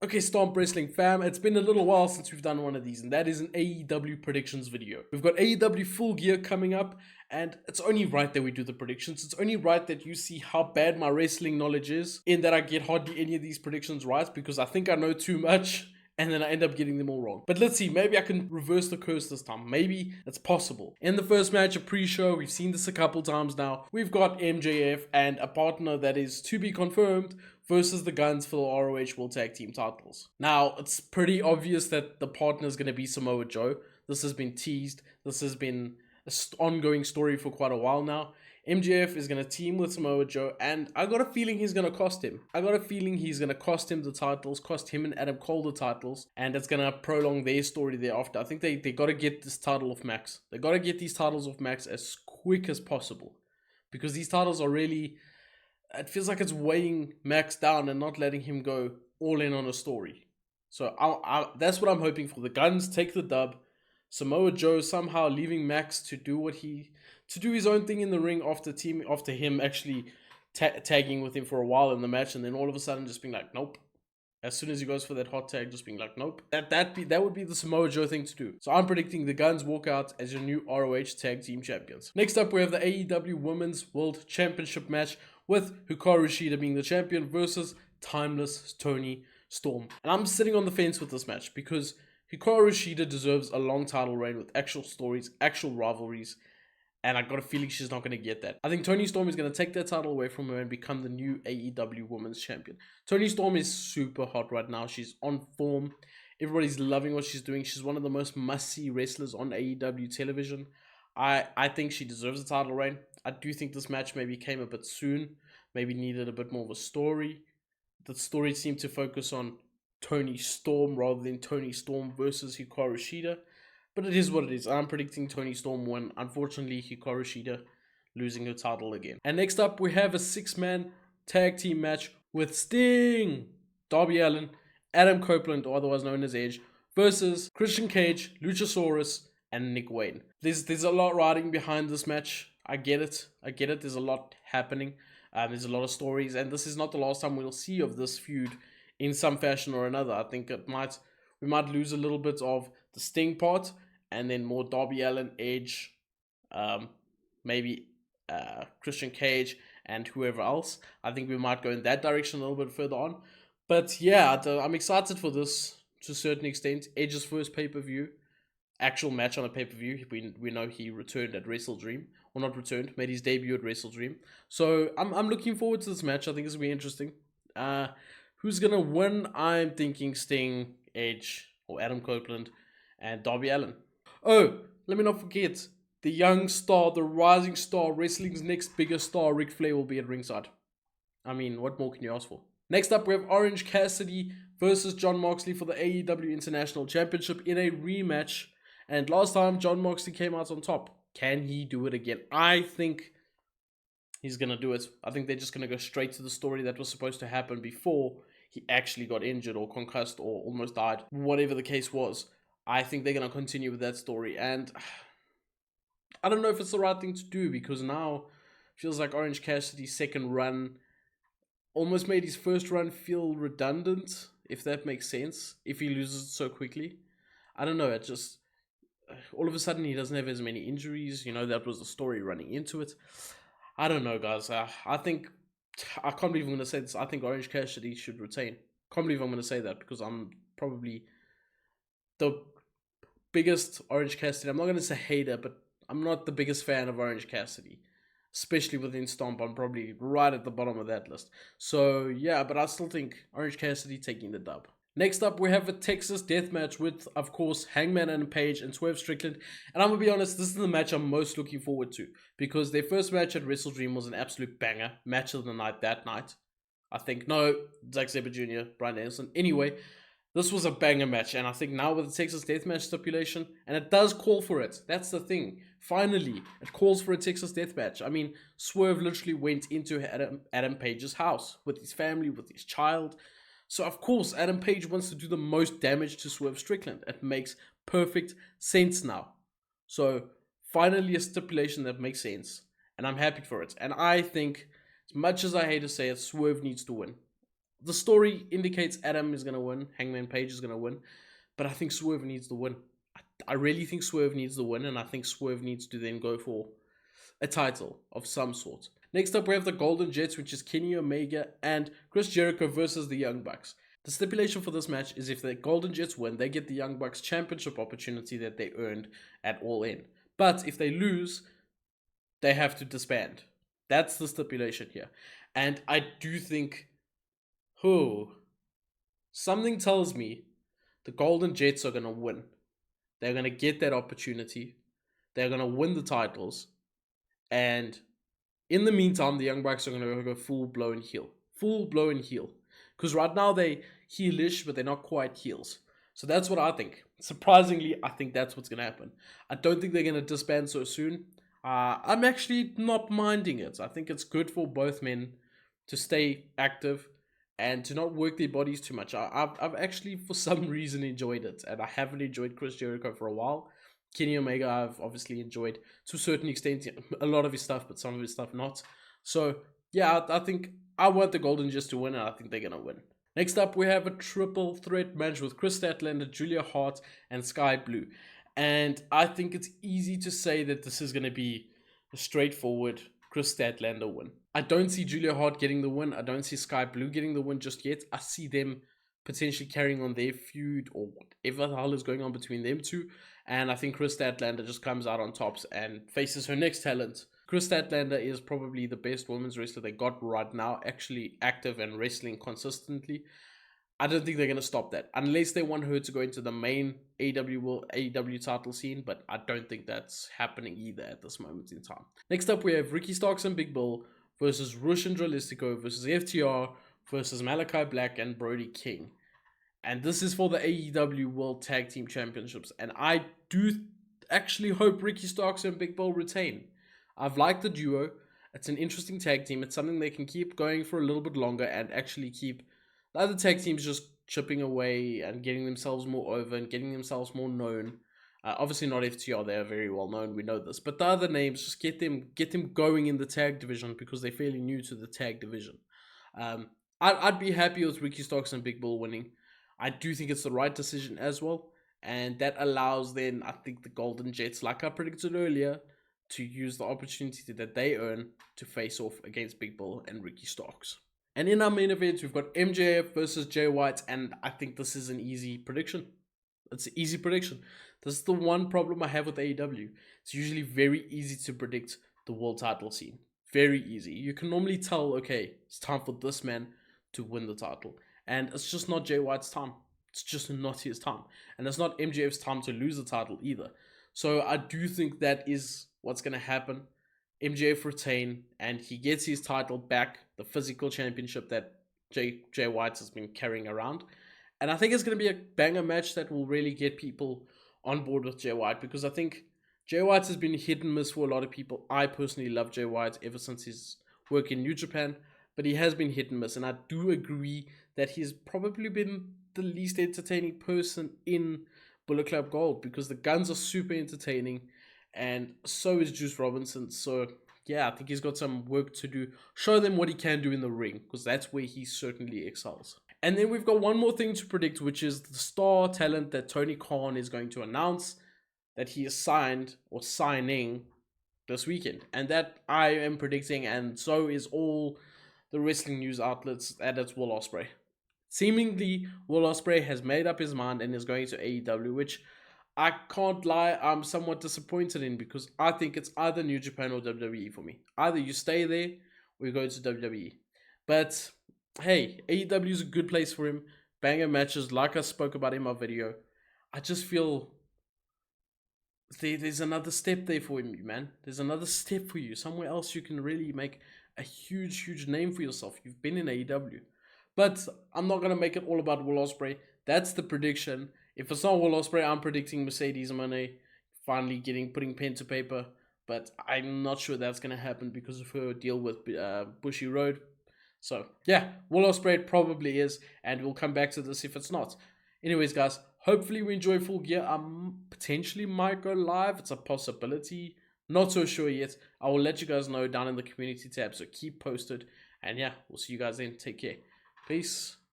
Okay, Stomp Wrestling fam, it's been a little while since we've done one of these, and that is an AEW predictions video. We've got AEW Full Gear coming up, and it's only right that we do the predictions. It's only right that you see how bad my wrestling knowledge is, in that I get hardly any of these predictions right, because I think I know too much, and then I end up getting them all wrong. But let's see, maybe I can reverse the curse this time. Maybe it's possible. In the first match, a pre-show, we've seen this a couple times now. We've got MJF and a partner that is to be confirmed versus the Guns for the ROH World Tag Team titles. Now, it's pretty obvious that the partner is going to be Samoa Joe. This has been teased. This has been an ongoing story for quite a while now. MJF is going to team with Samoa Joe, and I got a feeling he's going to cost him. I got a feeling he's going to cost him the titles, cost him and Adam Cole the titles, and it's going to prolong their story thereafter. I think they got to get this title off Max. They got to get these titles off Max as quick as possible, because these titles are really, it feels like it's weighing Max down and not letting him go all in on a story. So that's what I'm hoping for. The Guns take the dub. Samoa Joe somehow leaving Max to do his own thing in the ring after him actually tagging with him for a while in the match, and then all of a sudden just being like, nope. As soon as he goes for that hot tag, just being like, nope. That would be the Samoa Joe thing to do. So I'm predicting the Guns walk out as your new ROH Tag Team Champions. Next up, we have the AEW Women's World Championship match with Hikaru Shida being the champion versus Timeless Toni Storm. And I'm sitting on the fence with this match because Hikaru Shida deserves a long title reign with actual stories, actual rivalries, and I got a feeling she's not going to get that. I think Toni Storm is going to take that title away from her and become the new AEW Women's Champion. Toni Storm is super hot right now. She's on form. Everybody's loving what she's doing. She's one of the most must-see wrestlers on AEW television. I think she deserves a title reign. I do think this match maybe came a bit soon. Maybe needed a bit more of a story. The story seemed to focus on Toni Storm rather than Toni Storm versus Hikaru Shida. But it is what it is. I'm predicting Toni Storm win. Unfortunately, Hikaru Shida losing her title again. And next up, we have a 6-man tag team match with Sting, Darby Allin, Adam Copeland, or otherwise known as Edge, versus Christian Cage, Luchasaurus, and Nick Wayne. There's a lot riding behind this match. I get it. There's a lot happening. There's a lot of stories, and this is not the last time we'll see of this feud in some fashion or another. I think we might lose a little bit of the Sting part, and then more Darby Allin, Edge, maybe Christian Cage, and whoever else. I think we might go in that direction a little bit further on. But yeah, I'm excited for this to a certain extent. Edge's first pay-per-view, actual match on a pay-per-view. We know he returned at WrestleDream. Or not returned, made his debut at WrestleDream. So I'm looking forward to this match. I think it's going to be interesting. Who's going to win? I'm thinking Sting, Edge, or Adam Copeland, and Darby Allin. Oh, let me not forget, the young star, the rising star, wrestling's next biggest star, Ric Flair, will be at ringside. I mean, what more can you ask for? Next up, we have Orange Cassidy versus Jon Moxley for the AEW International Championship in a rematch. And last time, Jon Moxley came out on top. Can he do it again? I think he's going to do it. I think they're just going to go straight to the story that was supposed to happen before he actually got injured or concussed or almost died. Whatever the case was, I think they're going to continue with that story. And I don't know if it's the right thing to do, because now it feels like Orange Cassidy's second run almost made his first run feel redundant, if that makes sense, if he loses so quickly. I don't know, it just, all of a sudden he doesn't have as many injuries. You know, that was the story running into it. I don't know, guys. I can't believe I'm going to say this. I think Orange Cassidy should retain. Can't believe I'm going to say that, because I'm probably the biggest Orange Cassidy. I'm not going to say hater, but I'm not the biggest fan of Orange Cassidy. Especially within Stomp, I'm probably right at the bottom of that list. So, yeah, but I still think Orange Cassidy taking the dub. Next up, we have a Texas death match with, of course, Hangman Adam Page and Swerve Strickland. And I'm going to be honest, this is the match I'm most looking forward to, because their first match at WrestleDream was an absolute banger. Match of the night that night. I think, no, Zack Sabre Jr., Bryan Danielson. Anyway, this was a banger match, and I think now with the Texas Deathmatch stipulation, and it does call for it. That's the thing. Finally, it calls for a Texas Deathmatch. I mean, Swerve literally went into Adam Page's house with his family, with his child. So, of course, Adam Page wants to do the most damage to Swerve Strickland. It makes perfect sense now. So, finally a stipulation that makes sense, and I'm happy for it. And I think, as much as I hate to say it, Swerve needs to win. The story indicates Adam is going to win, Hangman Page is going to win, but I think Swerve needs the win. I really think Swerve needs the win, and I think Swerve needs to then go for a title of some sort. Next up, we have the Golden Jets, which is Kenny Omega and Chris Jericho versus the Young Bucks. The stipulation for this match is if the Golden Jets win, they get the Young Bucks championship opportunity that they earned at All In. But if they lose, they have to disband. That's the stipulation here. And I do think, something tells me the Golden Jets are going to win. They're going to get that opportunity. They're going to win the titles. And in the meantime, the Young Bucks are going to go full-blown heel. Full-blown heel. Because right now they're heelish, but they're not quite heels. So that's what I think. Surprisingly, I think that's what's going to happen. I don't think they're going to disband so soon. I'm actually not minding it. I think it's good for both men to stay active and to not work their bodies too much. I've actually, for some reason, enjoyed it. And I haven't enjoyed Chris Jericho for a while. Kenny Omega, I've obviously enjoyed to a certain extent a lot of his stuff, but some of his stuff not. So, yeah, I think I want the Golden Jets to win, and I think they're going to win. Next up, we have a triple threat match with Chris Statlander, Julia Hart, and Sky Blue. And I think it's easy to say that this is going to be a straightforward Chris Statlander win. I don't see Julia Hart getting the win. I don't see Sky Blue getting the win just yet. I see them potentially carrying on their feud or whatever the hell is going on between them two. And I think Chris Statlander just comes out on tops and faces her next talent. Chris Statlander is probably the best women's wrestler they got right now, actually active and wrestling consistently. I don't think they're going to stop that, unless they want her to go into the main AEW title scene, but I don't think that's happening either at this moment in time. Next up, we have Ricky Starks and Big Bill versus Rush and Dralistico versus FTR versus Malachi Black and Brody King. And this is for the AEW World Tag Team Championships. And I do actually hope Ricky Starks and Big Bill retain. I've liked the duo. It's an interesting tag team. It's something they can keep going for a little bit longer and actually keep the other tag teams just chipping away and getting themselves more over and getting themselves more known. Obviously not FTR, they're very well known, we know this. But the other names, just get them going in the tag division because they're fairly new to the tag division. I'd be happy with Ricky Starks and Big Bill winning. I do think it's the right decision as well. And that allows then, I think, the Golden Jets, like I predicted earlier, to use the opportunity that they earn to face off against Big Bill and Ricky Starks. And in our main event, we've got MJF versus Jay White, and I think this is an easy prediction. It's an easy prediction. This is the one problem I have with AEW. It's usually very easy to predict the world title scene. Very easy. You can normally tell, okay, it's time for this man to win the title. And it's just not Jay White's time. It's just not his time. And it's not MJF's time to lose the title either. So I do think that is what's going to happen. MJF retain, and he gets his title back, the physical championship that Jay White has been carrying around. And I think it's going to be a banger match that will really get people on board with Jay White, because I think Jay White has been hit and miss for a lot of people. I personally love Jay White ever since his work in New Japan, but he has been hit and miss, and I do agree that he's probably been the least entertaining person in Bullet Club Gold, because the Guns are super entertaining, and so is Juice Robinson. So yeah, I think he's got some work to do. Show them what he can do in the ring, because that's where he certainly excels. And then we've got one more thing to predict, which is the star talent that Tony Khan is going to announce that he is signed or signing this weekend. And that I am predicting, and so is all the wrestling news outlets, that it's Will Ospreay. Seemingly, Will Ospreay has made up his mind and is going to AEW, which I can't lie, I'm somewhat disappointed in, because I think it's either New Japan or WWE for me. Either you stay there or you go to WWE. But hey, AEW is a good place for him. Banger matches, like I spoke about in my video. I just feel there's another step there for him, man. There's another step for you. Somewhere else you can really make a huge, huge name for yourself. You've been in AEW. But I'm not going to make it all about Will Ospreay. That's the prediction. If it's not Will Ospreay, I'm predicting Mercedes Moné finally putting pen to paper. But I'm not sure that's going to happen because of her deal with Bushy Road. So, yeah, Will Ospreay probably is. And we'll come back to this if it's not. Anyways, guys, hopefully we enjoy Full Gear. I potentially might go live. It's a possibility. Not so sure yet. I will let you guys know down in the community tab. So keep posted. And yeah, we'll see you guys then. Take care. Peace.